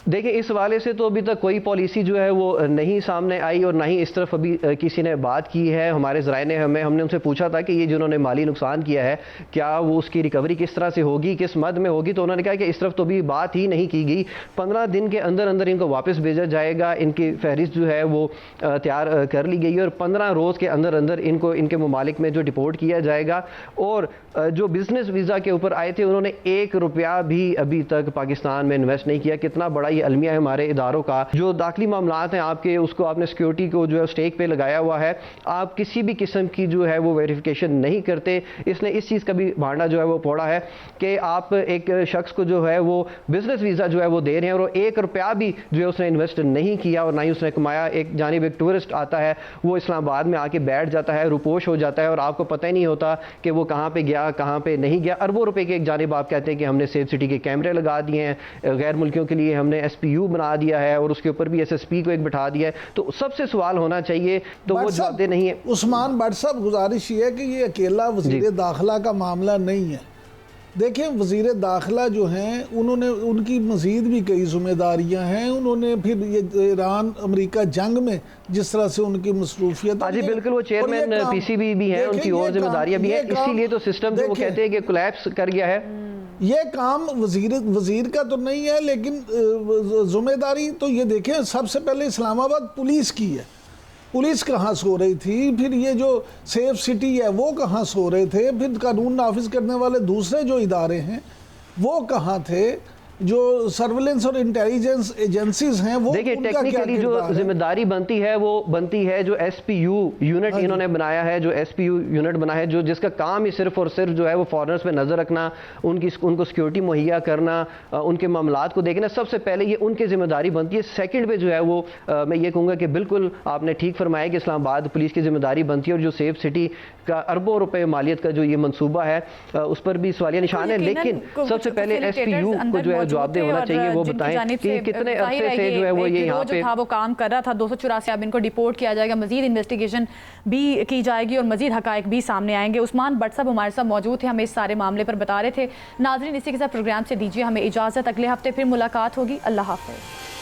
देखिए इस हवाले से तो अभी तक कोई पॉलिसी जो है वो नहीं सामने आई और ना ही इस तरफ अभी किसी ने बात की है। हमारे ज़राए ने हमने उनसे पूछा था कि ये जिन्होंने माली नुकसान किया है क्या वो उसकी रिकवरी किस तरह से होगी, किस मद में होगी, तो उन्होंने कहा कि इस तरफ तो अभी बात ही नहीं की गई। 15 दिन के अंदर अंदर इनको वापस भेजा जाएगा। इनकी फहरिस्त जो है वो तैयार कर ली गई है और 15 रोज़ के अंदर अंदर इनको इनके ममालिक में जो डिपोर्ट किया जाएगा। और जो बिज़नेस वीज़ा के ऊपर आए थे उन्होंने 1 रुपया भी अभी तक पाकिस्तान में इन्वेस्ट नहीं किया। कितना बड़ा ये अलमिया है हमारे इदारों का। जो दाखिली मामलात हैं आपके, उसको आपने सिक्योरिटी को जो है स्टेक पे लगाया हुआ है, आप किसी भी किस्म की जो है वो वेरिफिकेशन नहीं करते। इसने इस चीज़ का भी भांडा जो है वो फोड़ा है कि आप एक शख्स को जो है वो बिजनेस वीज़ा जो है वो दे रहे हैं और 1 रुपया भी जो है उसने इन्वेस्ट नहीं किया और ना ही उसने कमाया। एक जानिब एक टूरिस्ट आता है, वो इस्लामाबाद में आके बैठ जाता है, रुपोश हो जाता है और आपको पता ही नहीं होता कि वो कहाँ पे गया कहाँ पे नहीं गया। अरबों रुपए के एक जानिब आप कहते हैं कि हमने सेफ सिटी के कैमरे लगा दिए हैं, गैर मुल्कियों के लिए हमने SPU बना दिया है और उसके ऊपर भी SSP को एक बिठा दिया है। तो सबसे सवाल होना चाहिए तो वो जवाब दे नहीं है। उस्मान भट्ट साहब, गुजारिश ये है कि ये अकेला वज़ीर दाखिला का मामला नहीं है। देखिए वज़ीर दाखिला जो हैं उन्होंने, उनकी मज़ीद भी कई जिम्मेदारियां हैं। उन्होंने फिर ये ईरान अमेरिका जंग में जिस तरह से उनकी मसरूफियत, जी बिल्कुल, वो चेयरमैन PCB भी हैं, उनकी और जिम्मेदारियां भी हैं। इसीलिए तो सिस्टम जो वो कहते हैं कि कोलैप्स कर गया है। ये काम वज़ीर का तो नहीं है, लेकिन जिम्मेदारी तो ये देखें सबसे पहले इस्लामाबाद पुलिस की है। पुलिस कहाँ सो रही थी, फिर ये जो सेफ सिटी है वो कहाँ सो रहे थे, फिर कानून नाफिज करने वाले दूसरे जो इदारे हैं वो कहाँ थे, जो सर्विलेंस और इंटेलिजेंस एजेंसीज हैं वो, देखिए टेक्निकली जो जिम्मेदारी बनती है वो बनती है जो SPU यूनिट इन्होंने बनाया है, जो SPU यूनिट बना है, जो जिसका काम ही सिर्फ और सिर्फ जो है वो फॉरेनर्स पे नज़र रखना, उनको सिक्योरिटी मुहैया करना, उनके मामलात को देखना, सबसे पहले ये उनकी जिम्मेदारी बनती है। सेकंड पे जो है वो मैं ये कहूँगा कि बिल्कुल आपने ठीक फरमाया कि इस्लामाबाद पुलिस की जिम्मेदारी बनती है और जो सेफ सिटी का अरबों रुपए मालियत का जो ये मनसूबा है उस पर भी सवालिया निशान है। लेकिन सबसे पहले SPU को जो है जवाबदेह होना चाहिए, वो बताएं कि कितने अरसे से जो है वो ये यहाँ पे वो काम कर रहा था। 284 अब इनको डिपोर्ट किया जाएगा, मजीद इन्वेस्टिगेशन भी की जाएगी और मजीद हकायक भी सामने आएंगे। उस्मान भट्ट साहब हमारे साथ मौजूद थे, हमें इस सारे मामले पर बता रहे थे। नाज़रीन इसी के साथ प्रोग्राम से दीजिए हमें इजाज़त, अगले हफ्ते फिर मुलाकात होगी। अल्लाह हाफ़िज़।